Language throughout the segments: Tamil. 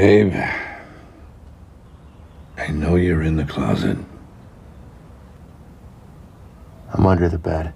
Abe, I know you're in the closet. I'm under the bed.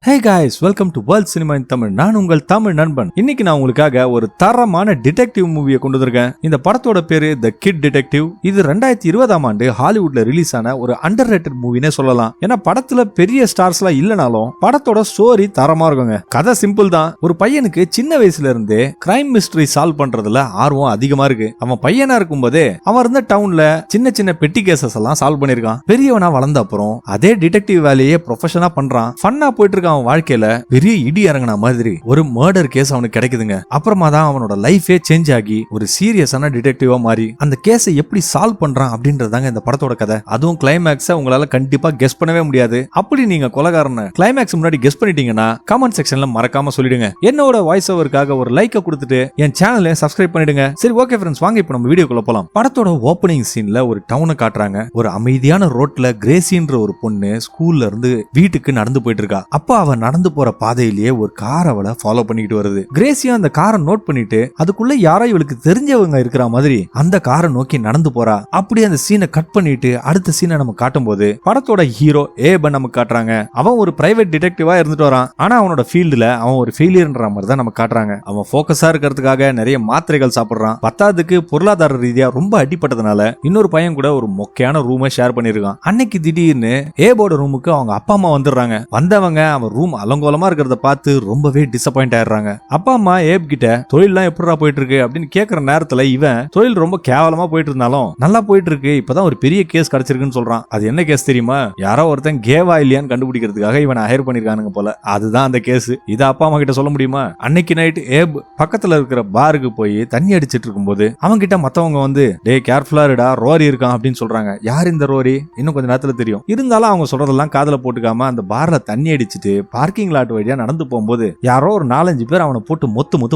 Hey guys, welcome to World Cinema in Tamil. நான் உங்கள் தமிழ் நண்பன். இன்னைக்கு நான் உங்களுக்காக ஒரு தரமான டிடெக்டிவ் மூவியை கொண்டு வந்திருக்கேன். இந்த படத்தோட பேரு தி கிட் டிடெக்டிவ். இது 2020ஆம் ஆண்டு ஹாலிவுட்ல ரிலீஸ் ஆன ஒரு அண்டர் ரேட்டட் மூவினே சொல்லலாம். ஏன்னா படத்துல பெரிய ஸ்டார்ஸ்லாம் இல்லனாலும் படத்தோட ஸ்டோரி தரமா இருக்குங்க. கதை சிம்பிள் தான். ஒரு பையனுக்கு சின்ன வயசுல இருந்தே கிரைம் மிஸ்டரி சால்வ் பண்றதுல ஆர்வம் அதிகமா இருக்கு. அவன் பையனா இருக்கும்போதே அவன் இருந்த டவுன்ல சின்ன சின்ன பெட்டி கேசஸ் எல்லாம் சால்வ் பண்ணிருக்கான். பெரியவனா வளர்ந்த அப்புறம் அதே டிடெக்டிவ் வேலையே ப்ரொஃபஷனா பண்றான். ஃபன்னா போயிட்டு இருக்கான். அவன் வாழ்க்கையில பெரிய இடி இறங்கின மாதிரி ஒரு மர்டர் கேஸ் அவனுக்கு கிடைக்குதுங்க. அப்புறமா தான் அவனோட லைஃபே சேஞ்ச் ஆகி ஒரு சீரியஸான டிடெக்டிவா மாறி அந்த கேஸை எப்படி சால்வ் பண்றான் அப்படின்றதாங்க இந்த படத்தோட கதை. அதுவும் கிளைமேக்ஸை உங்களால கண்டிப்பா கெஸ் பண்ணவே முடியாது. அப்படி நீங்க கொலைகாரனை கிளைமேக்ஸ் முன்னாடி கெஸ் பண்ணிட்டீங்கன்னா கமெண்ட் செக்ஷன்ல மறக்காம சொல்லிடுங்க. என்னோட வாய்ஸ் ஓவருக்காக ஒரு லைக்கை கொடுத்துட்டு என் சேனலை சப்ஸ்கிரைப் பண்ணிடுங்க. சரி, ஓகே ஃப்ரெண்ட்ஸ், வாங்க இப்ப நம்ம வீடியோக்குள்ள போலாம். படத்தோட ஓப்பனிங் சீன்ல ஒரு டவுனை காட்டுறாங்க. ஒரு அமைதியான ரோட்ல கிரேசின்ற ஒரு பொண்ணு ஸ்கூல்ல இருந்து வீட்டுக்கு நடந்து போயிட்டு இருக்கா. அப்ப அவ நடந்து போற பாதையிலேயே ஒரு கார் அவளை ஃபாலோ பண்ணிட்டு வருது. கிரேசியா அந்த காரை நோட் பண்ணிட்டு அதுக்குள்ள யாரோ இவளுக்கு தெரிஞ்சவங்க இருக்கிற மாதிரி அந்த காரை நோக்கி நடந்து போறா. அப்படி அந்த சீனை கட் பண்ணிட்டு அடுத்த சீனை நம்ம காட்டும் போது படத்தோட ஹீரோ ஏப நமக்கு காட்டுறாங்க. அவன் ஒரு பிரைவேட் டிடெக்டிவா இருந்துட்டு வரான். ஆனா அவனோட ஃபீல்டுல அவன் ஒரு ஃபெயிலியர்ன்ற மாதிரி தான் நம்ம காட்டுறாங்க. அவன் போக்கஸா இருக்கிறதுக்காக நிறைய மாத்திரைகள் சாப்பிடுறான். பத்தாவதுக்கு பொருளாதார ரீதியா ரொம்ப அடிப்பட்டதுனால இன்னொரு பையன் கூட ஒரு மொக்கையான ரூமை ஷேர் பண்ணிருக்கான். அன்னைக்கு திடீர்னு ஏபோட ரூமுக்கு அவங்க அப்பா அம்மா வந்துடுறாங்க. வந்தவங்க அவன் ரூம் அலங்கோலமா இருக்கிறத பார்த்து ரொம்பவே டிசப்பாயிண்ட் ஆயிடுறாங்க. அப்பா அம்மா ஏப் கிட்ட தொழில்லாம் எப்படிடா போயிட்டு இருக்கு அப்படின்னு கேக்குற நேரத்துல இவன் தொழில் ரொம்ப கேவலமா போயிட்டு இருந்தாலும் நல்லா போயிட்டு இருக்கு, இப்பதான் ஒரு பெரிய கேஸ் கிடைச்சிருக்குன்னு சொல்றான். அது என்ன கேஸ் தெரியுமா? யாரோ ஒருத்தன் கேவா இல்லையான்னு கண்டுபிடிக்கிறதுக்காக இவனை ஹையர் பண்ணிருக்கானுங்க போல. அதுதான் அந்த கேஸ். இதை அப்பா அம்மா கிட்ட சொல்ல முடியுமா? அன்னைக்கு நைட் ஏப் பக்கத்துல இருக்கிற பாருக்கு போய் தண்ணி அடிச்சிட்டு இருக்கும்போது அவங்க கிட்ட மத்தவங்க வந்து டே கேர்ஃபுல்லா இருடா, ரோரி இருக்கான் அப்படின்னு சொல்றாங்க. யார் இந்த ரோரி? இன்னும் கொஞ்ச நேரத்துல தெரியும். இருந்தாலும் அவங்க சொல்றதெல்லாம் காதுல போட்டுக்காம அந்த பார்ல தண்ணி அடிச்சிட்டு பார்க்கிங் லாட் வழியா நடந்து போகும்போது யாரோ ஒரு 4-5 பேர் அவனை போட்டு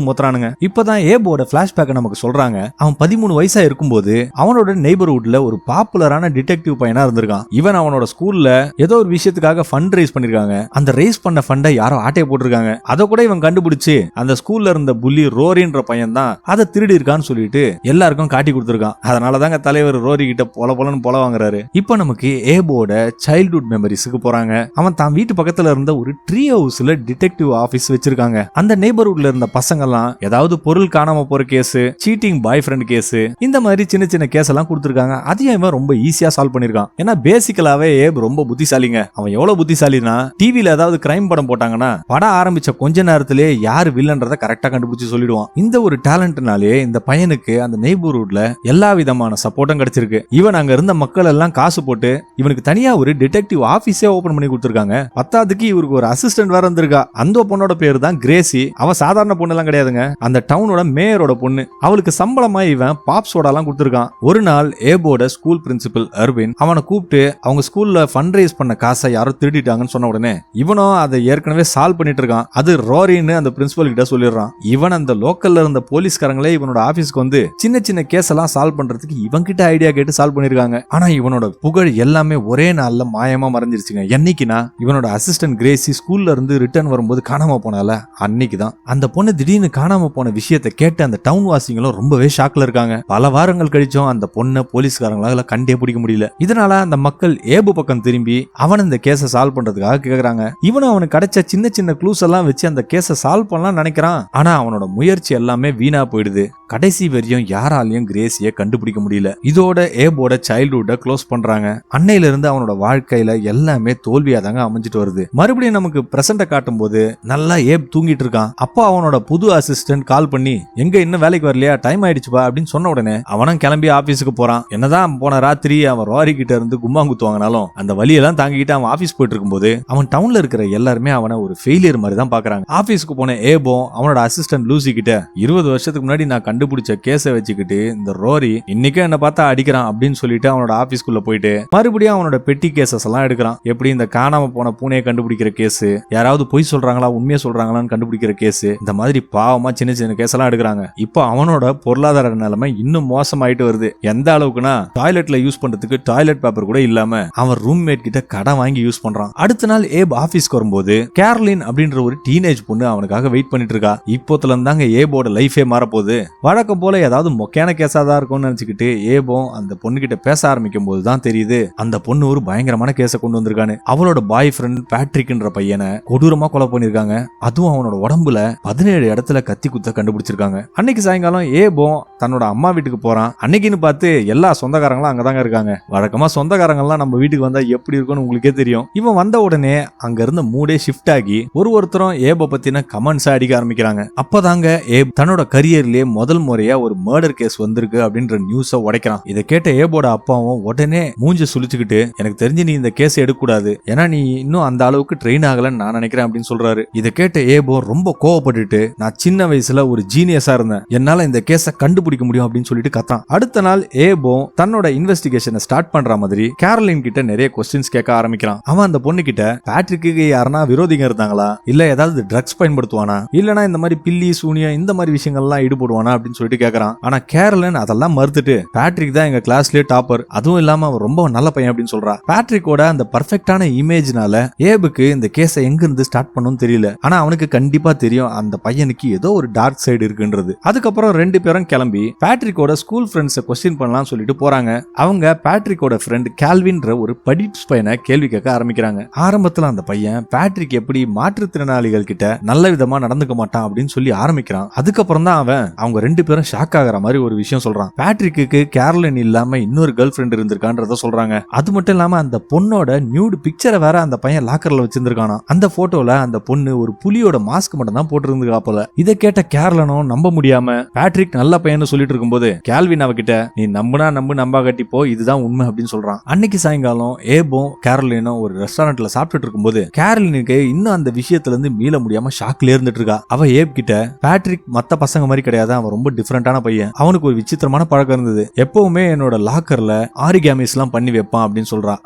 மொத்துறானுங்க. இப்பதான் ஏபோட பிளாஷ்பேக் நமக்கு சொல்றாங்க. அவன் 13 வயசா இருக்கும்போது அவனோட நெய்பர்ஹுட்ல ஒரு பாப்புலரான டிடெக்டிவ் பையனா இருந்திருக்கான். இவன் அவனோட ஸ்கூல்ல ஏதோ ஒரு விஷயத்துக்காக ஃபண்ட் ரைஸ் பண்ணிருக்காங்க. அந்த ரைஸ் பண்ண ஃபண்டை யாரோ ஆட்டைய போட்டிருக்காங்க. அதை கூட இவன் கண்டுபிடிச்சு அந்த ஸ்கூல்ல இருந்த புள்ளி ரோரின்ற பையன் தான் அதை திருடி இருக்கான்னு சொல்லிட்டு எல்லாருக்கும் காட்டி கொடுத்திருக்கான். அதனாலதாங்க தலைவர் ரோரி கிட்ட பொலன்னு பொல வாங்குறாரு. இப்ப நமக்கு ஏபோட சைல்ட்ஹுட் மெமரிஸ்க்கு போறாங்க. அவன் தான் வீட்டு பக்கத்துல இருந்த ஒரு ட்ரீ ஹவுஸ்ல டிடெக்டிவ் ஆபீஸ் வச்சிருக்காங்க. அந்த நெய்பர்ஹுட்ல இருந்த பசங்க எல்லாம் ஏதாவது பொருள் காணாம போற கேஸ், சீட்டிங் பாய் ஃப்ரெண்ட் கேஸ், இந்த மாதிரி சின்ன சின்ன கேஸ் எல்லாம் கொடுத்திருக்காங்க. அதையும் இவன் ரொம்ப ஈஸியா சால்வ் பண்ணிருக்கான். ஏன்னா பேசிக்கலாவே ஏப் ரொம்ப புத்திசாலிங்க. அவன் எவ்வளவு புத்திசாலினா டிவில ஏதாவது கிரைம் படம் போட்டாங்கன்னா படம் ஆரம்பிச்ச கொஞ்ச நேரத்திலே யாரு வில்லன்றத கரெக்டா கண்டுபிடிச்சு சொல்லிடுவான். இந்த ஒரு டேலண்ட்னாலே இந்த பையனுக்கு அந்த நெய்பர்ஹுட்ல எல்லா விதமான சப்போர்ட்டும் கிடைச்சிருக்கு. இவன் அங்க இருந்த மக்கள் எல்லாம் காசு போட்டு இவனுக்கு தனியா ஒரு டிடெக்டிவ் ஆபீஸே ஓபன் பண்ணி கொடுத்திருக்காங்க. பத்தாவதுக்கு இவருக்கு ஒரு அசிஸ்டன்ட் வேற இருந்திருக்கா. அந்த பொண்ணோட பேரு தான் கிரேசி. அவ சாதாரண பொண்ணு எல்லாம் கிடையாதுங்க. அந்த டவுனோட மேயரோட பொண்ணு. அவளுக்கு சம்பளமா இவன் பாப் சோடா எல்லாம் கொடுத்திருக்கான். ஒரு நாள் ஏபோட ஸ்கூல் பிரின்சிபல் அர்வின் அவனை கூப்பிட்டு அவங்க ஸ்கூல்ல ஃபண்ட் ரைஸ் பண்ண காசை யாரோ திருடிட்டாங்கன்னு சொன்ன உடனே இவனும் அதை ஏற்கனவே சால்வ் பண்ணிட்டு இருக்கான். அது ரோரின்னு அந்த பிரின்சிபல் கிட்ட சொல்லிடுறான். இவன் அந்த லோக்கல்ல இருந்த போலீஸ்காரங்களே இவனோட ஆபீஸ்க்கு வந்து சின்ன சின்ன கேஸ் எல்லாம் சால்வ் பண்றதுக்கு இவன் கிட்ட ஐடியா கேட்டு சால்வ் பண்ணிருக்காங்க. ஆனா இவனோட புகழ் எல்லாமே ஒரே நாள்ல மாயமா மறைஞ்சிருச்சுங்க. என்னைக்குனா இவனோட அசிஸ்டன்ட் கிரேசி ஸ்கூல்ல இருந்து ரிட்டர்ன் வரும்போது காணாம போனால அன்னைக்குதான். அந்த பொண்ணு திடீர்னு காணாம போன விஷயத்தை கேட்டு அந்த டவுன் வாசிங்களும் ரொம்பவே ஷாக்ல இருக்காங்க. பல வாரங்கள் கழிச்சும் அந்த பொண்ணை போலீஸ்காரங்களால கண்டே பிடிக்க முடியல. இதனால அந்த மக்கள் ஏபு பக்கம் திரும்பி அவன் இந்த கேஸை சால்வ் பண்றதுக்காக கேக்குறாங்க. இவனும் அவனுக்கு கிடைச்ச சின்ன சின்ன க்ளூஸ் எல்லாம் வச்சு அந்த கேஸை சால்வ் பண்ணலாம் நினைக்கிறான். ஆனா அவனோட முயற்சி எல்லாமே வீணா போயிடுது. கடைசி வரையும் யாராலையும் கிரேசியை கண்டுபிடிக்க முடியல. இதோட ஏபோட சைல்ட்ஹுட்ட க்ளோஸ் பண்றாங்க. அன்னையில இருந்து அவனோட வாழ்க்கையில எல்லாமே தோல்வியா தாங்க அமைஞ்சிட்டு வருது. மறுபடியும் நமக்கு பிரசன்ட காட்டும் போது நல்லா ஏப் தூங்கிட்டு இருக்கான். அப்போ அவனோட புது அசிஸ்டன்ட் கால் பண்ணி எங்க இன்னும் வேலைக்கு வரலையா, டைம் ஆயிடுச்சுப்பா அப்படின்னு சொன்ன உடனே அவனும் கிளம்பி ஆபீஸுக்கு போறான். என்னதான் போன ராத்திரி அவன் ரோரி கிட்ட இருந்து கும்மாங்குத்து வாங்கினாலும் அந்த வழியெல்லாம் தாங்கிட்டு அவன் ஆபீஸ் போயிட்டு இருக்கும்போது அவன் டவுன்ல இருக்கிற எல்லாருமே அவனை ஒரு ஃபெயிலியர் மாதிரி தான் பாக்குறாங்க. ஆபீஸ்க்கு போன ஏபோ அவனோட அசிஸ்டன்ட் லூசி கிட்ட 20 வருஷத்துக்கு முன்னாடி நான் கண்டுபிடிச்ச கேஸை வச்சுக்கிட்டு இந்த ரோரி இன்னைக்கு என்ன பார்த்தா அடிக்கிறான் அப்படின்னு சொல்லிட்டு அவனோட ஆபீஸ்க்குள்ள போயிட்டு மறுபடியும் அவனோட பெட்டி கேசஸ் எல்லாம் எடுக்கிறான். எப்படி இந்த காணாம போன பூனையை கண்டுபிடிக்கிற கேஸ், கேஸ், யாராவது பொய் சொல்றாங்களா உண்மையை சொல்றாங்களான்னு கண்டுபிடிக்கிற கேஸ், இந்த மாதிரி பாவமா சின்ன சின்ன கேஸ் எல்லாம் எடுக்கிறாங்க. இப்போ அவனோட பொருளாதார நிலைமை இன்னும் மோசமாயிட்டு வருது. எந்த அளவுக்குன்னா டாய்லெட்ல யூஸ் பண்றதுக்கு டாய்லெட் பேப்பர் கூட இல்லாம அவன் ரூம்மேட் கிட்ட கடன் வாங்கி யூஸ் பண்றான். அடுத்த நாள் ஏப் ஆபீஸ்க்கு வரும்போது கேரலின் அப்படின்ற ஒரு டீனேஜ் பொண்ணு அவனுக்காக வெயிட் பண்ணிட்டு இருக்கா. இப்போத்துல இருந்தாங்க ஏபோட லைஃபே மாறப்போகுது. வழக்கம் போல ஏதாவது மொக்கையான கேஸா தான் இருக்கும்னு நினைச்சுக்கிட்டு ஏபோ அந்த பொண்ணு கிட்ட பேச ஆரம்பிக்கும் போதுதான் தெரியுது அந்த பொண்ணு ஒரு பயங்கரமான கேஸ கொண்டு வந்திருக்கானு. அவளோட பாய் ஃப்ரெண்ட் பேட்ரிக்ன்ற பையனை கொடூரமா கொலை பண்ணிருக்காங்க. அதுவும் அவனோட உடம்புல 17 இடத்துல கத்தி குத்த கண்டுபிடிச்சிருக்காங்க. அன்னைக்கு சாயங்காலம் ஏபோ தன்னோட அம்மா வீட்டுக்கு போறான். அன்னைக்குன்னு பார்த்து எல்லா சொந்தக்காரங்களும் அங்கதாங்க இருக்காங்க. வழக்கமா சொந்தக்காரங்கள்லாம் நம்ம வீட்டுக்கு வந்தா எப்படி இருக்கும்னு உங்களுக்கே தெரியும். இவன் வந்த உடனே அங்க இருந்த மூடே ஷிஃப்ட் ஆகி ஒருத்தரும் ஏப பத்தின கமெண்ட்ஸ் அடிக்க ஆரம்பிக்கிறாங்க. அப்பதாங்க ஏப் தன்னோட கரியர்லயே முதல் முறையா ஒரு மர்டர் கேஸ் வந்திருக்கு அப்படின்ற நியூஸ உடைக்கிறான். இதை கேட்ட ஏபோட அப்பாவும் உடனே மூஞ்சி சுழிச்சுக்கிட்டு, எனக்கு தெரிஞ்சு நீ இந்த கேஸ் எடுக்க கூடாது, ஏன்னா நீ இன்னும் அந்த அளவுக்கு ட்ரெயின் ஆகலன்னு நான் நினைக்கிறேன் அப்படின்னு சொல்றாரு. இதை கேட்ட ஏபோ ரொம்ப கோவப்பட்டுட்டு, நான் சின்ன வயசுல ஒரு ஜீனியஸா இருந்தேன், என்னால இந்த கேஸ கண்டுபிடிக்க முடியும் அப்படின்னு சொல்லிட்டு கத்தான். அடுத்த நாள் ஏபோ தன்னோட இன்வெஸ்டிகேஷனை ஸ்டார்ட் பண்ற மாதிரி கேரலின் கிட்ட நிறைய கொஸ்டின்ஸ் கேட்க ஆரம்பிக்கிறான். அவன் அந்த பொண்ணு கிட்ட பேட்ரிக்கு யாருன்னா விரோதிங்க இருந்தாங்களா, இல்ல ஏதாவது ட்ரக்ஸ் பயன்படுத்துவானா, இல்லனா இந்த மாதிரி பில்லி சூனியம் இந்த மாதிரி விஷயங்கள்லாம் ஈடுபடுவானா அப்படின்னு சொல்லிட்டு கேக்குறான். ஆனா கேரலின் அதெல்லாம் மறுத்துட்டு, பேட்ரிக் தான் எங்க கிளாஸ்லயே டாப்பர், அதுவும் இல்லாம அவன் ரொம்ப நல்ல பையன் அப்படின்னு சொல்றா. பேட்ரிக்கோட அந்த பர்ஃபெக்டான இமேஜ்னால ஏபுக்கு இந்த கேஸை எங்க இருந்து ஸ்டார்ட் பண்ணணும்னு தெரியல. ஆனா அவனுக்கு கண்டிப்பா தெரியும் அந்த பையனுக்கு ஏதோ ஒரு டார்க் சைடு இருக்குன்றது. அதுக்கப்புறம் ரெண்டு பேரும் கிளம்பி பேட்ரிக்கோட ஸ்கூல் ஃப்ரெண்ட்ஸை கொஸ்டின் பண்ணலாம் சொல்லிட்டு போறாங்க. அவங்க பேட்ரிக்கோட ஃப்ரெண்ட் கால்வின்ற ஒரு படிப்ஸ் பையனை கேள்வி கேட்க ஆரம்பிக்கிறாங்க. ஆரம்பத்துல அந்த பையன் பேட்ரிக் எப்படி மாற்றுத்திறனாளிகள் கிட்ட நல்ல விதமா நடந்துக்க மாட்டான் அப்படின்னு சொல்லி ஆரம்பிக்கிறான். அதுக்கப்புறம் தான் அவன் அவங்க ரெண்டு பேரும் ஷாக் ஆகிற மாதிரி ஒரு விஷயம் சொல்றான். பேட்ரிக்கு கேரலின் இல்லாம இன்னொரு கேர்ள் ஃப்ரெண்ட் இருந்திருக்கான்றத சொல்றாங்க. அது மட்டும் இல்லாம அந்த பொண்ணோட நியூட் பிக்சரை வேற அந்த பையன் லாக்கர்ல வச்சிருந்திருக்கானா. அந்த போட்டோல அந்த பொண்ணு ஒரு புலியோட மாஸ்க் மட்டும் தான் போட்டு இருந்திருக்கா போல. இதை கேட்ட கேரளனும் நம்ப முடியாம பேட்ரிக் நல்ல பையன் சொல்லிட்டு இருக்கும்போது கேல்வின் அவகிட்ட, நீ நம்புனா நம்பு, நம்பா கட்டிப்போ, இதுதான் உண்மை அப்படின்னு சொல்றான். அன்னைக்கு சாயங்காலம் ஏபும் கேரலினும் ஒரு ரெஸ்டாரண்ட்ல சாப்பிட்டுட்டு இருக்கும்போது கேரலினுக்கு இன்னும் அந்த விஷயத்துல இருந்து மீள முடியாம ஷாக்ல இருந்துட்டு இருக்கா. அவ ஏப் கிட்ட, பேட்ரிக் மத்த பசங்க மாதிரி கிடையாது, அவன் ரொம்ப டிஃபரெண்டான பையன், அவனுக்கு ஒரு விசித்திரமான பழக்கம் இருந்தது, எப்பவுமே என்னோட லாக்கர்ல ஆரிகாமிஸ் எல்லாம் பண்ணி வைப்பான் அப்படின்னு சொல்றா.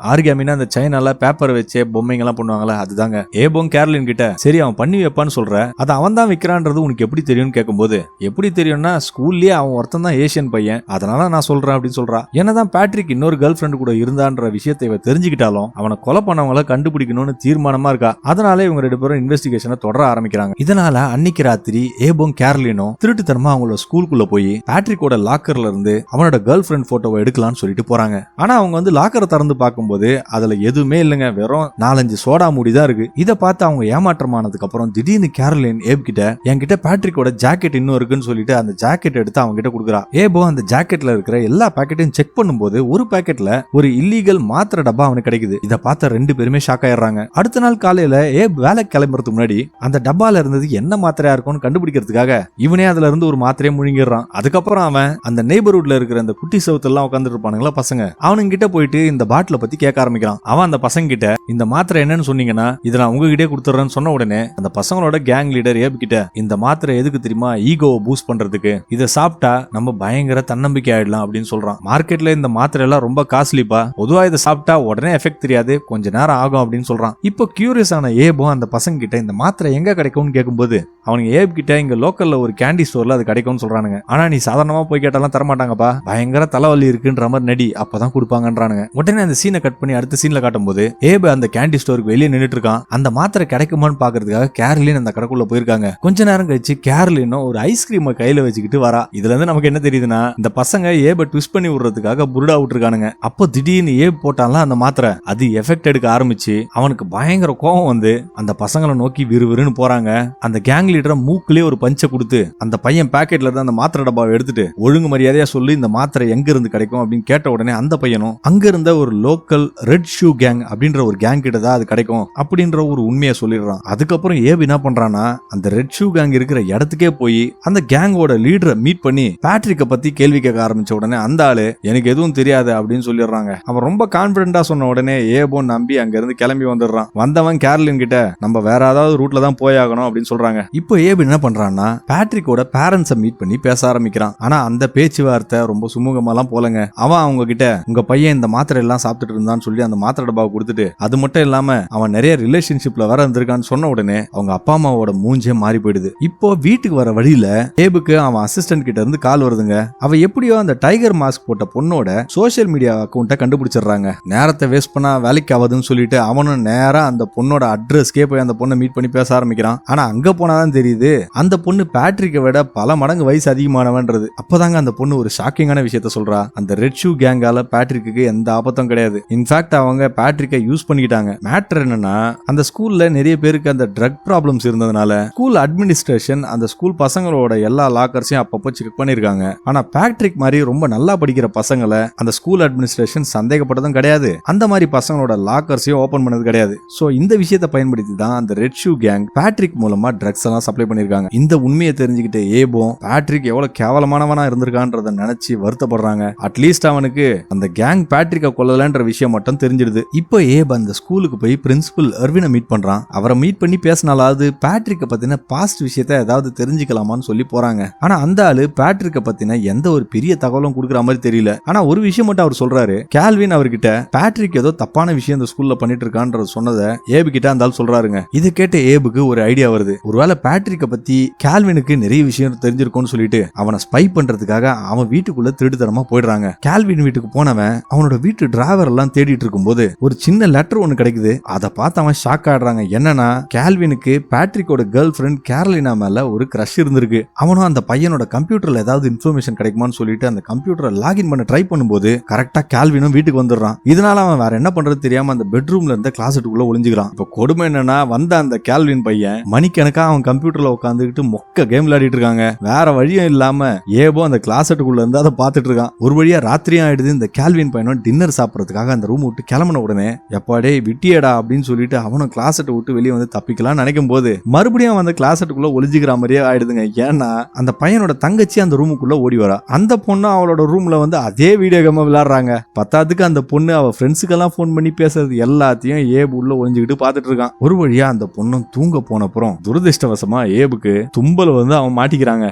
ஆரிகாமினா அந்த சைனால பேப்பர் வச்சு பொம்மைங்க எல்லாம் பண்ணுவாங்களா, அதுதாங்க. ஏபோம் கேரலின் கிட்ட, சரி அவன் பண்ணி வைப்பான்னு சொல்ற, அது அவன் தான் விக்கிறான்றது உனக்கு எப்படி தெரியும்னு கேட்கும்போது, எப்படி தெரியும்னா ஸ்கூல்லயே அவன் ஒருத்தன் தான் ஏசியன் பையன், அதனால நான் சொல்றேன் அப்படின்னு சொல்றா. என்னதான் பேட்ரிக் இன்னொரு கேர்ள் ஃப்ரெண்ட் கூட இருந்தான்ற விஷயத்தை இவ தெரிஞ்சுக்கிட்டாலும் அவனை கொலை பண்ணவங்களை கண்டுபிடிக்கணும்னு தீர்மானமா இருக்கா. அதனால இவங்க ரெண்டு பேரும் இன்வெஸ்டிகேஷனை தொடர ஆரம்பிக்கிறாங்க. இதனால அன்னைக்கு ராத்திரி ஏபோம் கேரலினும் திருட்டுத்தனமா அவங்களோட ஸ்கூலுக்குள்ள போய் பேட்ரிக்கோட லாக்கர்ல இருந்து அவனோட கேர்ள் ஃப்ரெண்ட் போட்டோவை எடுக்கலாம்னு சொல்லிட்டு போறாங்க. ஆனா அவங்க வந்து லாக்கரை திறந்து பார்க்கும்போது அதுல எதுவுமே இல்லைங்க, வெறும் 4-5 சோடா மூடி தான் இருக்கு. இதை பார்த்து அவங்க ஏமாற்றமானதுக்கு அப்புறம் திடீர்னு கேரலின் ஏப் கிட்ட, என்கிட்ட பேட்ரிக்கோட ஜாக்கெட் இன்னும் இருக்குன்னு சொல்லிட்டு அந்த ஜாக்கெட் எடுத்து அவங்க கிட்ட கொடுக்குறா. ஏபோ அந்த ஜாக்கெட்ல இருக்கிற எல்லா பாக்கெட்டையும் செக் பண்ணும்போது ஒரு பாக்கெட்ல ஒரு இல்லீகல் மாத்திரை டப்பா அவனுக்கு கிடைக்குது. இதை பார்த்த ரெண்டு பேருமே ஷாக் ஆயிடுறாங்க. அடுத்த நாள் காலையில ஏப் வேலை கிளம்புறதுக்கு முன்னாடி அந்த டப்பால இருந்தது என்ன மாத்திரையா இருக்கும்னு கண்டுபிடிக்கிறதுக்காக இவனே அதுல இருந்து ஒரு மாத்திரையை முழுங்கிடுறான். அதுக்கப்புறம் அவன் அந்த நெய்பர்ஹுட்ல இருக்கிற அந்த குட்டி சவுத்தெல்லாம் உட்காந்துட்டு இருப்பானுங்களா பசங்க, அவனுங்க கிட்ட போயிட்டு இந்த பாட்டில பத்தி கேட்க ஆரம்பிக்கிறான். அவன் அந்த பசங்க கிட்ட, இந்த மாத்திரை என்னன்னு சொன்னீங்கன்னா இதை நான் உங்ககிட்டே கொடுத்துறேன்னு சொன்ன உடனே அந்த பசங்களோட கேங் லீடர் ஏப் கிட்ட, இந்த மாத்திரை எதுக்கு தெரியுமா, ஈகோவை பூஸ்ட் பண்றதுக்கு, இதை சாப்பிட்டா நம்ம பயங்கர தன்னம்பிக்கை ஆயிடலாம் அப்படின்னு சொல்றான். மார்க்கெட்ல இந்த மாத்திரை எல்லாம் ரொம்ப காஸ்ட்லிப்பா, பொதுவா இதை சாப்பிட்டா உடனே எஃபெக்ட் தெரியாது, கொஞ்ச நேரம் ஆகும் அப்படின்னு சொல்றான். இப்போ கியூரியஸ் ஆன ஏபோ அந்த பசங்க கிட்ட இந்த மாத்திரை எங்க கிடைக்கும்னு கேட்கும்போது அவனுங்க ஏப் கிட்ட இங்க லோக்கல்ல ஒரு கேண்டி ஸ்டோர்ல அது கிடைக்கும்னு சொல்றானுங்க. ஆனா நீ சாதாரணமா போய் கேட்டாலாம் தரமாட்டாங்கப்பா, பயங்கர தலைவலி இருக்குன்ற மாதிரி நடி, அப்பதான் கொடுப்பாங்கன்றானுங்க. உடனே அந்த சீனை கட் பண்ணி அடுத்த சீன்ல காட்டும் போது ஏபு அந்த கேண்டி ஸ்டோருக்கு வெளியே நின்னுட்டு இருக்கான். அந்த மாத்திரை கிடைக்குமான்னு பாக்குறதுக்காக கேரலின் அந்த கடைக்குள்ள போயிருக்காங்க. கொஞ்ச நேரம் கழிச்சு கேரலினும் ஒரு ஐஸ்கிரீமை கையில வச்சுக்கிட்டு வரா. இதுல இருந்து நமக்கு என்ன தெரியுதுன்னா இந்த பசங்க ஏப ட்விஸ்ட் பண்ணி விடுறதுக்காக புருடா விட்டுருக்கானுங்க. அப்போ திடீர்னு ஏப் போட்டான்ல அந்த மாத்திரை, அது எஃபெக்ட் எடுக்க ஆரம்பிச்சு அவனுக்கு பயங்கர கோபம் வந்து அந்த பசங்களை நோக்கி விறுவிறுன்னு போறாங்க. அந்த கேங் லீடரை மூக்குலயே ஒரு பஞ்சை கொடுத்து அந்த பையன் பாக்கெட்ல இருந்து அந்த மாத்திரை டப்பாவை எடுத்துட்டு ஒழுங்கு மரியாதையா சொல்லி இந்த மாத்திரை எங்க இருந்து கிடைக்கும் அப்படின்னு கேட்ட உடனே அந்த பையனும் அங்க இருந்த ஒரு லோக்கல் ரெட் ஷூ கேங் அப்படின்ற ஒரு கேங் கிட்ட தான் அது கிடைக்கும் அப்படின்ற ஒரு உண்மையை சொல்லிடுறான். அதுக்கப்புறம் ஏபி என்ன பண்றான்னா அந்த ரெட் ஷூ கேங் இருக்கிற இடத்துக்கே போய் அந்த கேங்கோட லீடரை மீட் பண்ணி பேட்ரிக்க பத்தி கேள்வி கேட்க ஆரம்பிச்ச உடனே அந்த ஆளு எனக்கு எதுவும் தெரியாது அப்படின்னு சொல்லிடுறாங்க. அவன் ரொம்ப கான்பிடண்டா சொன்ன உடனே ஏபோ நம்பி அங்க இருந்து கிளம்பி வந்துடுறான். வந்தவன் கேரலின் கிட்ட, நம்ம வேற ஏதாவது ரூட்ல தான் போயாகணும் அப்படின்னு சொல்றாங்க. இப்போ ஏப் என்ன பண்றான்னா பேட்ரிக்கோட பேரண்ட்ஸை மீட் பண்ணி பேச ஆரம்பிக்கிறான். ஆனா அந்த பேச்சுவார்த்தை ரொம்ப சுமூகமாலாம் போலங்க. அவன் அவங்க கிட்ட உங்க பையன் இந்த மாத்திரை எல்லாம் சாப்பிட்டுட்டு இருந்தான்னு சொல்லி அந்த மாத்திரை டப்பாவை கொடுத்துட்டு, அது மட்டும் இல்லாம அவன் நிறைய ரிலேஷன்ஷிப்ல வர இருந்திருக்கான்னு சொன்ன உடனே அவங்க அப்பா அம்மாவோட மூஞ்சே மாறி போயிடுது. இப்போ வீட்டுக்கு வர வழியில ஏபுக்கு அவன் அசிஸ்டன்ட் கிட்ட இருந்து கால் வருதுங்க. அவ எப்படியோ அந்த டைகர் மாஸ்க் போட்ட பொண்ணோட சோசியல் மீடியா அக்கௌண்ட்டை கண்டுபிடிச்சிடுறாங்க. நேரத்தை வேஸ்ட் பண்ணா வேலைக்கு ஆகுதுன்னு சொல்லிட்டு அவனும் நேரா அந்த பொண்ணோட அட்ரஸ்க்கே போய் அந்த பொண்ணை மீட் பண்ணி பேச ஆரம்பிக்கிறான். ஆனா அங்க போனாதான் தெரியுது அந்த பொண்ணு பேட்ரிக்கை விட பல மடங்கு வயசு அதிகமானவன்றது. அப்பதாங்க அந்த பொண்ணு ஒரு ஷாக்கிங்கான விஷயத்த சொல்றா. அந்த ரெட் ஷூ கேங்கால பேட்ரிக்கு எந்த ஆபத்தும் கிடையாது. இன்ஃபேக்ட் அவங்க பேட்ரிக்கை யூஸ் பண்ணிக்கிட்டாங்க. மேட்டர் என்னன்னா அந்த ஸ்கூல்ல நிறைய பேருக்கு அந்த ட்ரக் ப்ராப்ளம்ஸ் இருந்ததுனால ஸ்கூல் அட்மினிஸ்ட்ரேஷன் அந்த ஸ்கூல் பசங்களோட எல்லா லாக்கர்ஸையும் அப்பப்போ செக் பண்ணிருக்காங்க. ஆனா பேட்ரிக் மாதிரி ரொம்ப நல்லா படிக்கிற பசங்களை அந்த ஸ்கூல் அட்மினிஸ்ட்ரேஷன் சந்தேகப்பட்டதும் கிடையாது. அந்த மாதிரி பசங்களோட லாக்கர்ஸையும் ஓபன் பண்ணது கிடையாது. சோ இந்த விஷயத்தை பயன்படுத்தி தான் அந்த ரெட் ஷூ கேங் பேட்ரிக் மூலமா ட்ரக்ஸ் எல்லாம் சப்ளை பண்ணிருக்காங்க. இந்த உண்மையை தெரிஞ்சுக்கிட்டு ஏபும் பேட்ரிக் எவ்வளவு கேவலமானவனா இருந்திருக்கான்றத நினைச்சு வருத்தப்படுறாங்க. அட்லீஸ்ட் அவனுக்கு அந்த கேங் பேட்ரிக்க கொல்லலன்ற விஷயம் மட்டும் தெரிஞ்சிடுது. இப்போ ஏப் அந்த ஸ்கூலுக்கு போய் பிரின்சிபல் எர்வினை மீட் பண்றான். அவரை மீட் பண்ணி பேசினாலாவது பேட்ரிக்க பத்தின பாஸ்ட் விஷயத்தை ஏதாவது தெரிஞ்சுக்கலாமான்னு சொல்லி போறாங்க. ஆனா அந்த ஆளு பேட்ரிக்க பத்தின எந்த ஒரு பெரிய தகவலும் கொடுக்குற மாதிரி தெரியல. ஆனா ஒரு விஷயம் மட்டும் அவர் சொல்றாரு. கால்வின் அவர்கிட்ட பேட்ரிக் ஏதோ தப்பான விஷயம் இந்த ஸ்கூல்ல பண்ணிட்டு இருக்கான்ற சொன்னதை ஏபு கிட்ட அந்த ஆள் சொல்றாருங்க. இதை கேட்ட ஏபுக்கு ஒரு ஐடியா வருது. ஒருவேளை பேட்ரிக்க பத்தி கால்வினுக்கு நிறைய விஷயம் தெரிஞ்சிருக்கும்னு சொல்லிட்டு அவனை ஸ்பை பண்றதுக்காக அவன் வீட்டுக்குள்ள திருட்டுத்தனமா போயிடுறாங்க. கால்வின் வீட்டுக்கு போனவன் அவனோட வீட்டு டிரைவர் எல்லாம் தேடிட்டு இருக்கும்போது ஒரு சின்ன லெட்டர் ஒன்னு கிடைக்குது. அதை பார்த்து அவன் ஷாக் ஆடுறாங்க. என்னன்னா கால்வினுக்கு பேட்ரிக்கோட கேர்ள் ஃபிரெண்ட் கேரலினா மேல ஒரு கிரஷ் இருந்திருக்கு. அவனும் அந்த பையனோட கம்ப்யூட்டர்ல ஏதாவது இன்ஃபர்மேஷன் கிடைக்குமான்னு சொல்லிட்டு அந்த கம்ப்யூட்டரை லாகின் பண்ண ட்ரை பண்ணும்போது கரெக்டா கால்வினும் வீட்டுக்கு வந்துடுறான். இதனால அவன் வேற என்ன பண்றது தெரியாம அந்த பெட்ரூம்ல இருந்த கிளாஸட்டுக்குள்ள ஒளிஞ்சுக்கிறான். இப்ப கொடுமை என்னன்னா வந்த அந்த கால்வின் பையன் மணிக்கணக்கா அவன் கம்ப்யூட்டர்ல உட்காந்துக்கிட்டு மொக்க கேம் விளையாடிட்டு இருக்காங்க. வேற வழியும் இல்லாம ஏபோ அந்த கிளாஸட்டுக்குள்ள இருந்து அதை பார்த்துட்டு இருக்கான். ஒரு வழியா ராத்திரியும் ஆயிடுது. இந்த கால்வின் பையனும் டின்னர் சாப்பிடறதுக்காக அந்த ரூம் விட்டு கிளம்பின உடனே எப்பாடே விட்டியடா அப்படின்னு சொல்லிட்டு அவனும் கிளாஸட்டை விட்டு வெளியே வந்து தப்பிக்கலாம் நினைக்கும் போது மறுபடியும் அந்த கிளாஸட்டுக்குள்ள ஒளிஞ்சுக்கிற மாதிரியே ஆயிடுதுங்க. ஏன்னா அந்த பையனோட தங்கச்சி அந்த ரூமுக்குள்ள ஓடி வரா. அந்த பொண்ணு அவளோட ரூம்ல வந்து அதே வீடியோ கேம் விளையாடுறாங்க. பத்தாவதுக்கு அந்த பொண்ணு அவ ஃப்ரெண்ட்ஸுக்கெல்லாம் போன் பண்ணி பேசுறது எல்லாத்தையும் ஏபு உள்ள ஒளிஞ்சுக்கிட்டு பாத்துட்டு இருக்கான். ஒரு வழியா அந்த பொண்ணும் தூங்க போனப்புறம் துரதிருஷ்டவசமா ஏபுக்கு தும்பல் வந்து அவன் மாட்டிக்கிறாங்க.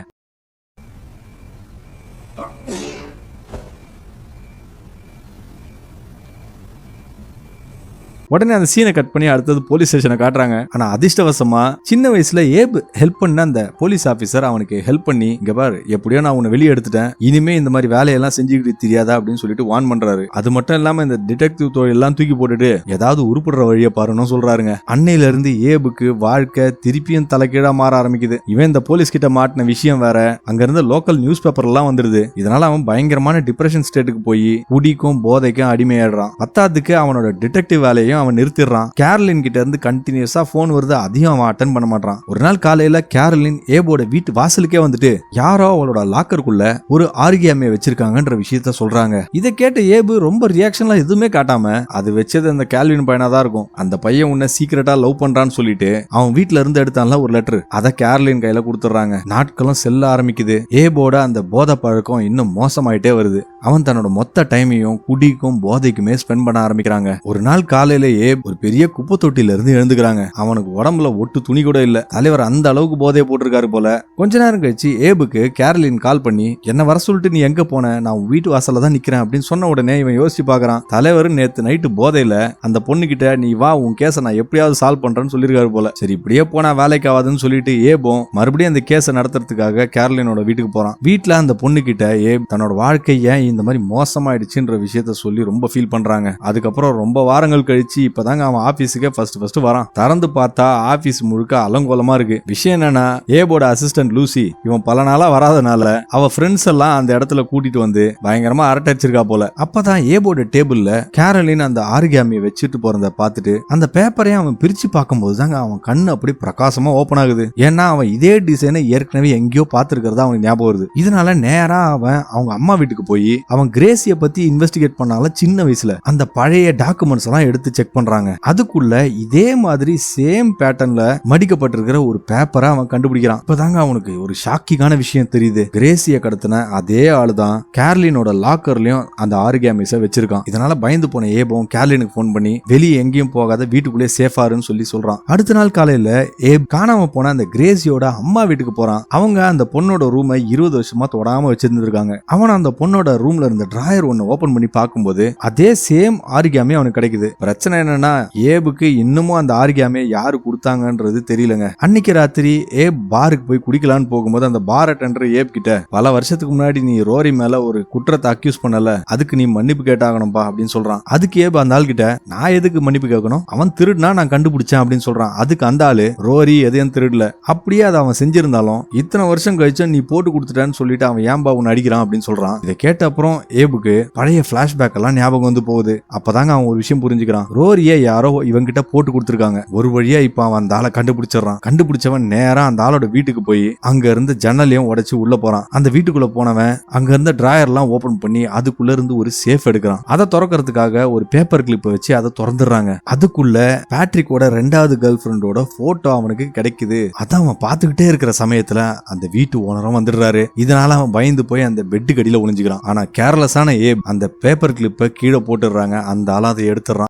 உடனே அந்த சீனை கட் பண்ணி அடுத்தது போலீஸ் ஸ்டேஷனை காட்டுறாங்க. ஆனா அதிர்ஷ்டவசமா சின்ன வயசுல ஏப் ஹெல்ப் பண்ண அந்த போலீஸ் ஆபீசர் அவனுக்கு ஹெல்ப் பண்ணி இங்க பாரு எப்படியோ நான் உன்னை வெளியே எடுத்துட்டேன், இனிமே இந்த மாதிரி வேலையெல்லாம் செஞ்சுக்கிட்டு தெரியாதா அப்படின்னு சொல்லிட்டு வார்ன் பண்றாரு. அது மட்டும் இல்லாம இந்த டிடெக்டிவ் தொழில் எல்லாம் தூக்கி போட்டுட்டு ஏதாவது உருப்படுற வழியை பாருன்னு சொல்றாருங்க. அன்னையில இருந்து ஏபுக்கு வாழ்க்கை திருப்பியும் தலைகீழா மாற ஆரம்பிக்குது. இவன் இந்த போலீஸ் கிட்ட மாட்டின விஷயம் வேற, அங்க இருந்த லோக்கல் நியூஸ் பேப்பர் எல்லாம் வந்துருது. இதனால அவன் பயங்கரமான டிப்ரெஷன் ஸ்டேட்டுக்கு போய் குடிக்கும் போதைக்கும் அடிமையாடுறான். பத்தாவதுக்கு அவனோட டிடெக்டிவ் வேலையும் அவன் நிறுத்திடுறான். கேரலின் கிட்ட இருந்து கண்டினியூஸா போன் வருது, அதையும் அவன் அட்டென்ட் பண்ண மாட்டான். ஒரு நாள் காலையில கேரலின் ஏபோட வீட்டு வாசலுக்கே வந்துட்டு யாரோ அவளோட லாக்கருக்குள்ள ஒரு ஆர்கியாமியை வச்சிருக்காங்கன்ற விஷயத்த சொல்றாங்க. இதை கேட்ட ஏபு ரொம்ப ரியாக்ஷன்லாம் எதுவுமே காட்டாம அது வச்சது அந்த கேல்வின் பையனாதான் இருக்கும். அந்த பையன் உன்னை சீக்கிரட்டா லவ் பண்றான்னு சொல்லிட்டு அவன் வீட்டுல இருந்து எடுத்தான்ல ஒரு லெட்டர், அதை கேரலின் கையில கொடுத்துறாங்க. நாட்களும் செல்ல ஆரம்பிக்குது. ஏபோட அந்த போதை பழக்கம் இன்னும் மோசமாயிட்டே வருது. அவன் தன்னோட மொத்த டைமையும் குடிக்கும் போதைக்குமே ஸ்பெண்ட் பண்ண ஆரம்பிக்கிறாங்க. ஒரு நாள் காலையில ஏப் ஒரு பெரிய குப்பை தொட்டில இருந்து எழுந்துக்கிறாங்க. அவனுக்கு உடம்புல ஒட்டு துணி கூட இல்ல. தலைவர் அந்த அளவுக்கு போதையை போட்டிருக்காரு போல. கொஞ்ச நேரம் கழிச்சு ஏபுக்கு கேரலின் கால் பண்ணி என்ன வர சொல்லிட்டு நீ எங்க போன, நான் வீட்டு வாசல்ல தான் நிக்கிறேன் அப்படின்னு சொன்ன உடனே இவன் யோசிச்சு பாக்குறான். தலைவர் நேத்து நைட்டு போதையில அந்த பொண்ணு கிட்ட நீ வா உன் கேஸை நான் எப்படியாவது சால்வ் பண்றேன்னு சொல்லிருக்காரு போல. சரி இப்படியே போனா வேலைக்கு ஆகாதுன்னு சொல்லிட்டு ஏபும் மறுபடியும் அந்த கேஸை நடத்துறதுக்காக கேரலினோட வீட்டுக்கு போறான். வீட்டுல அந்த பொண்ணு கிட்ட ஏப் தன்னோட வாழ்க்கை ஏன் இந்த மாதிரி மோசமாயிடுச்சுன்ற விஷயத்த சொல்லி ரொம்ப ஃபீல் பண்றாங்க. அதுக்கப்புறம் ரொம்ப வாரங்கள் கழிச்சு இப்பதாங்க அவன் ஆபீஸுக்கே ஃபர்ஸ்ட் வரான். திறந்து பார்த்தா ஆபீஸ் முழுக்க அலங்கோலமா இருக்கு. விஷயம் என்னன்னா ஏபோட அசிஸ்டன்ட் லூசி இவன் பல நாளா வராதனால அவ ஃப்ரெண்ட்ஸ் எல்லாம் அந்த இடத்துல கூட்டிட்டு வந்து பயங்கரமா அரட்டடிச்சிருக்கா போல. அப்பதான் ஏபோட டேபிள்ல கேரலின் அந்த ஆர்கியாமியை வச்சுட்டு போறத பார்த்துட்டு அந்த பேப்பரையும் அவன் பிரிச்சு பார்க்கும்போது தாங்க அவன் கண்ணு அப்படி பிரகாசமா ஓபன் ஆகுது. ஏன்னா அவன் இதே டிசைனை ஏற்கனவே எங்கேயோ பார்த்திருக்கிறதா அவனுக்கு ஞாபகம் வருது. இதனால நேரா அவன் அவங்க அம்மா வீட்டுக்கு போய் அவன் கிரேசிய பத்தி இன்வெஸ்டிகேட் பண்ணால சின்ன வயசுல அந்த பழைய டாக்குமெண்ட்ஸ் எல்லாம் எடுத்து செக் பண்றாங்க. அதுக்குள்ள இதே மாதிரி சேம் பேட்டர்ன்ல மடிக்கப்பட்டிருக்கிற ஒரு பேப்பரை அவன் கண்டுபிடிக்கிறான். இப்பதாங்க அவனுக்கு ஒரு ஷாக்கிங்கான விஷயம் தெரியுது. கிரேசிய கடத்தின அதே ஆளுதான் கேர்லினோட லாக்கர்லயும் அந்த ஆரிகாமிஸை வச்சிருக்கான். இதனால பயந்து போன ஏபும் கேர்லினுக்கு போன் பண்ணி வெளியே எங்கேயும் போகாத, வீட்டுக்குள்ளே சேஃபாருன்னு சொல்லி சொல்றான். அடுத்த நாள் காலையில ஏப் காணாம போன அந்த கிரேசியோட அம்மா வீட்டுக்கு போறான். அவங்க அந்த பொண்ணோட ரூமை 20 வருஷமா தொடாம வச்சிருந்திருக்காங்க. அவன் அந்த பொண்ணோட ரூம்ல இருந்த டிராயர் ஒன்னு ஓபன் பண்ணி பார்க்கும்போது அதே சேம் ஆரிகாமி அவனுக்கு கிடைக்குது. பிரச்சனை என்னன்னா ஏபுக்கு இன்னமும் அந்த ஆரிகாமியை யாரு கொடுத்தாங்கன்றது தெரியலங்க. அன்னைக்கு ராத்திரி ஏப் பாருக்கு போய் குடிக்கலான்னு போகும்போது அந்த பார் அட்டெண்டர் ஏப் கிட்ட பல வருஷத்துக்கு முன்னாடி நீ ரோரி மேல ஒரு குற்றத்தை அக்யூஸ் பண்ணல, அதுக்கு நீ மன்னிப்பு கேட்டாகணும்பா அப்படின்னு சொல்றான். அதுக்கு ஏப் அந்த ஆள் கிட்ட நான் எதுக்கு மன்னிப்பு கேட்கணும், அவன் திருடுனா நான் கண்டுபிடிச்சேன் அப்படின்னு சொல்றான். அதுக்கு அந்த ஆளு ரோரி எதையும் திருடல, அப்படியே அதை அவன் செஞ்சிருந்தாலும் இத்தனை வருஷம் கழிச்சு நீ போட்டு கொடுத்துட்டான்னு சொல்லிட்டு அவன் ஏன்பா உன்னை அடிக்கிறான் அப்படின்னு சொல்றான். இதை கேட்ட அப்புறம் ஏபுக்கு பழைய பிளாஷ்பேக் எல்லாம் ஞாபகம் வந்து போகுது. அப்பதாங்க அவன் ஒரு விஷயம் புரிஞ்சுக்கிறான். ரோரிய யாரோ இவங்கிட்ட போட்டு கொடுத்துருக்காங்க. ஒரு வழியா இப்ப அவன் அந்த ஆளை கண்டுபிடிச்சிடறான். கண்டுபிடிச்சவன் நேரா அந்த ஆளோட வீட்டுக்கு போய் அங்க இருந்து ஜன்னலையும் உடைச்சு உள்ள போறான். அந்த வீட்டுக்குள்ள போனவன் அங்க இருந்த டிராயர் எல்லாம் ஓபன் பண்ணி அதுக்குள்ள இருந்து ஒரு சேஃப் எடுக்கிறான். அதை திறக்கிறதுக்காக ஒரு பேப்பர் கிளிப் வச்சு அதை திறந்துடுறாங்க. அதுக்குள்ள பேட்ரிக்கோட 2வது கேர்ள் ஃபிரெண்டோட போட்டோ அவனுக்கு கிடைக்குது. அதான் அவன் பார்த்துக்கிட்டே இருக்கிற சமயத்துல அந்த வீட்டு ஓனரும் வந்துடுறாரு. இதனால அவன் பயந்து போய் அந்த பெட்டு கடியில ஒளிஞ்சுக்கிறான். ஆனா கேர்லெஸ்ஸான ஏப் அந்த பேப்பர் கிளிப்பை கீழே போட்டுடுறாங்க. அந்த ஆள அதை எடுத்துறான்.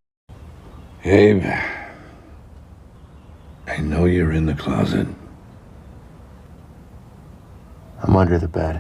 Abe, I know you're in the closet. I'm under the bed.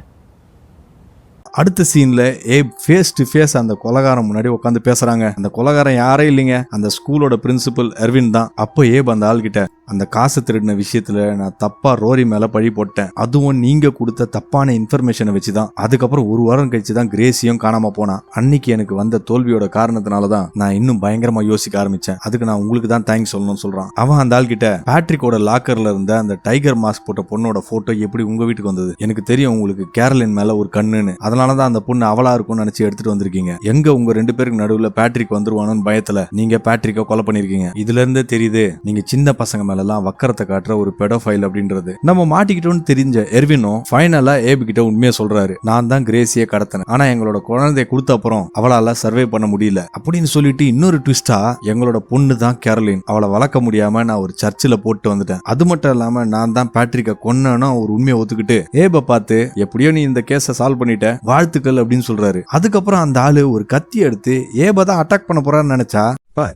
அடுத்த சீன்ல ஏப் ஃபேஸ் டு ஃபேஸ் அந்த கொலகாரம் முன்னாடி உட்காந்து பேசுறாங்க. அந்த கொலகாரம் யாரே இல்லைங்க, அந்த ஸ்கூலோட பிரின்சிபல் எர்வின் தான். அப்போ ஏப் அந்த ஆள் கிட்ட அந்த காசு திருடின விஷயத்துல நான் தப்பா ரோரி மேல பழி போட்டேன், அதுவும் நீங்க கொடுத்த தப்பான இன்ஃபர்மேஷனை வச்சுதான். அதுக்கப்புறம் ஒரு வாரம் கழிச்சு தான் கிரேசியும் காணாம போனா. அன்னைக்கு எனக்கு வந்த தோல்வியோட காரணத்தினாலதான் நான் இன்னும் பயங்கரமா யோசிக்க ஆரம்பிச்சேன். அதுக்கு நான் உங்களுக்கு தான் தேங்க்ஸ் சொல்லணும்னு சொல்றான். அவன் அந்த ஆள் கிட்ட பேட்ரிக்கோட லாக்கர்ல இருந்த அந்த டைகர் மாஸ்க் போட்ட பொண்ணோட போட்டோ எப்படி உங்க வீட்டுக்கு வந்தது, எனக்கு தெரியும் உங்களுக்கு கேரளின் மேல ஒரு கண்ணுன்னு, அதனாலதான் அந்த பொண்ணு அவளா இருக்கும்னு நினைச்சு எடுத்துட்டு வந்திருக்கீங்க. எங்க உங்க 2 பேருக்கு நடுவுல பேட்ரிக் வந்துருவானு பயத்துல நீங்க பேட்ரிக்க கொலை பண்ணிருக்கீங்க. இதுல இருந்தே தெரியுது நீங்க சின்ன பசங்க மேல எல்லாம் வக்கரத்தை காட்டுற ஒரு பெடோஃபைல் அப்படின்றது. நம்ம மாட்டிக்கிட்டோம்னு தெரிஞ்ச எர்வினும் ஃபைனலா ஏபி கிட்ட உண்மையை சொல்றாரு. நான் தான் கிரேசியை கடத்தினேன், ஆனா எங்களோட குழந்தைய கொடுத்த அப்புறம் அவளால சர்வே பண்ண முடியல அப்படின்னு சொல்லிட்டு இன்னொரு ட்விஸ்டா எங்களோட பொண்ணு தான் கேரளின், அவளை வளர்க்க முடியாம நான் ஒரு சர்ச்சில் போட்டு வந்துட்டேன். அது மட்டும் இல்லாம நான் தான் பேட்ரிக்க கொன்னேன்னு ஒரு உண்மையை ஒத்துக்கிட்டு ஏப பார்த்து எப்படியோ நீ இந்த கேஸை சால்வ் பண்ணிட்ட, வாழ்த்துக்கள் அப்படின்னு சொல்றாரு. அதுக்கப்புறம் அந்த ஆளு ஒரு கத்தி எடுத்து ஏப தான் அட்டாக் பண்ண போறான்னு நினைச்சா, But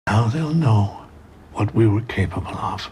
now they'll know what we were capable of.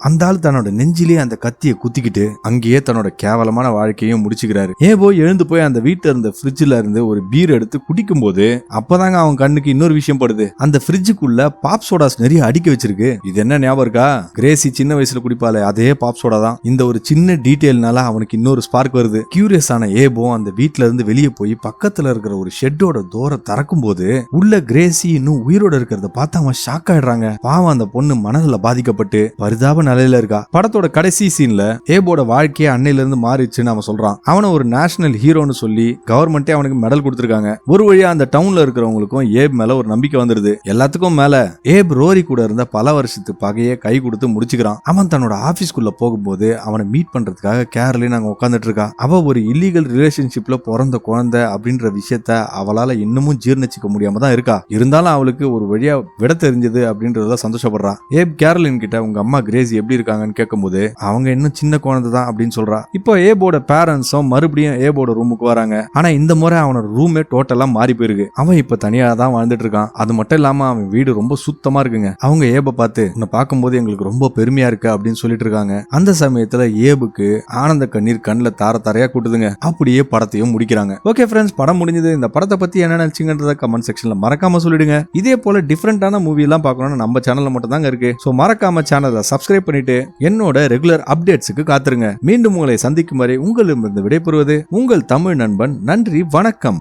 அந்த ஆள் தன்னோட நெஞ்சிலே அந்த கத்தியை குத்திக்கிட்டு அங்கேயே தன்னோட கேவலமான வாழ்க்கையும் முடிச்சுக்கிறாரு. ஏபோ எழுந்து போய் அந்த வீட்டுல இருந்த ஃப்ரிட்ஜ்ல இருந்து ஒரு பீர் எடுத்து குடிக்கும் போது அப்பதாங்க அவன் கண்ணுக்கு இன்னொரு விஷயம் படுது. அந்த ஃப்ரிட்ஜுக்குள்ள பாப் சோடாஸ் நிறைய அடிக்க வச்சிருக்கு. இது என்ன ஞாபகம் இருக்கா, கிரேசி சின்ன வயசுல குடிப்பாலே அதே பாப் சோடா தான். இந்த ஒரு சின்ன டீடைல்னால அவனுக்கு இன்னொரு ஸ்பார்க் வருது. கியூரியஸ் ஆன ஏபோ அந்த வீட்டுல இருந்து வெளியே போய் பக்கத்துல இருக்கிற ஒரு ஷெட்டோட டோரை திறக்கும் போது உள்ள கிரேசி இன்னும் உயிரோட இருக்கிறத பார்த்து அவன் ஷாக் ஆயிடுறாங்க. பாவம் அந்த பொண்ணு மனதில் பாதிக்கப்பட்டு பரிதாப நிலையில இருக்கா. படத்தோட கடைசி சீன்ல ஏபோட வாழ்க்கையை அன்னையில இருந்து மாறிச்சுன்னு அவன் சொல்றான். அவனை ஒரு நேஷனல் ஹீரோன்னு சொல்லி கவர்மெண்டே அவனுக்கு மெடல் கொடுத்திருக்காங்க. ஒரு வழியா அந்த டவுன்ல இருக்கிறவங்களுக்கும் ஏப் மேல ஒரு நம்பிக்கை வந்துருது. எல்லாத்துக்கும் மேல ஏப் ரோரி கூட இருந்த பல வருஷத்து பகையை கை கொடுத்து முடிச்சுக்கிறான். அவன் தன்னோட ஆபீஸ்க்குள்ள போகும்போது அவனை மீட் பண்றதுக்காக கேரளின் அங்க உட்காந்துட்டு இருக்கா. அவ ஒரு இல்லீகல் ரிலேஷன்ஷிப்ல பிறந்த குழந்தை அப்படின்ற விஷயத்த அவளால இன்னமும் ஜீர்ணிச்சுக்க முடியாம தான் இருக்கா. இருந்தாலும் அவளுக்கு ஒரு வழியா விட தெரிஞ்சது அப்படின்றத சந்தோஷப்படுறா. ஏப் கேரளின் கிட்ட உங்க அம்மா கிரேசி எப்படி இருக்காங்கன்னு கேட்கும்போது அவங்க இன்னும் சின்ன குழந்தை தான் அப்படின்னு சொல்றா. இப்போ ஏபோட பேரண்ட்ஸும் மறுபடியும் ஏபோட ரூமுக்கு வராங்க. ஆனா இந்த முறை அவனோட ரூமே டோட்டலா மாறி போயிருக்கு. அவன் இப்ப தனியா தான் வாழ்ந்துட்டு இருக்கான். அது மட்டும் இல்லாம அவன் வீடு ரொம்ப சுத்தமா இருக்குங்க. அவங்க ஏப பார்த்து உன்னை பார்க்கும்போது எங்களுக்கு ரொம்ப பெருமையா இருக்கு அப்படின்னு சொல்லிட்டு இருக்காங்க. அந்த சமயத்துல ஏபுக்கு ஆனந்த கண்ணீர் கண்ணுல தார தாரையா கூட்டுதுங்க. அப்படியே படத்தையும் முடிக்கிறாங்க. ஓகே ஃப்ரெண்ட்ஸ், படம் முடிஞ்சது. இந்த படத்தை பத்தி என்ன நினைச்சீங்கன்றத கமெண்ட் செக்ஷன்ல மறக்காம சொல்லிடுங்க. இதே போல டிஃபரெண்டான மூவி எல்லாம் பார்க்கணும்னு நம்ம சேனல்ல மட்டும் தாங்க இருக்கு. சோ மறக்காம சேனலை சப்ஸ்கிரைப் பண்ணிட்டு என்னோட ரெகுலர் அப்டேட்ஸுக்கு காத்துருங்க. மீண்டும் உங்களை சந்திக்கும் வரை உங்களிடமிருந்து விடைபெறுவது உங்கள் தமிழ் நண்பன். நன்றி, வணக்கம்.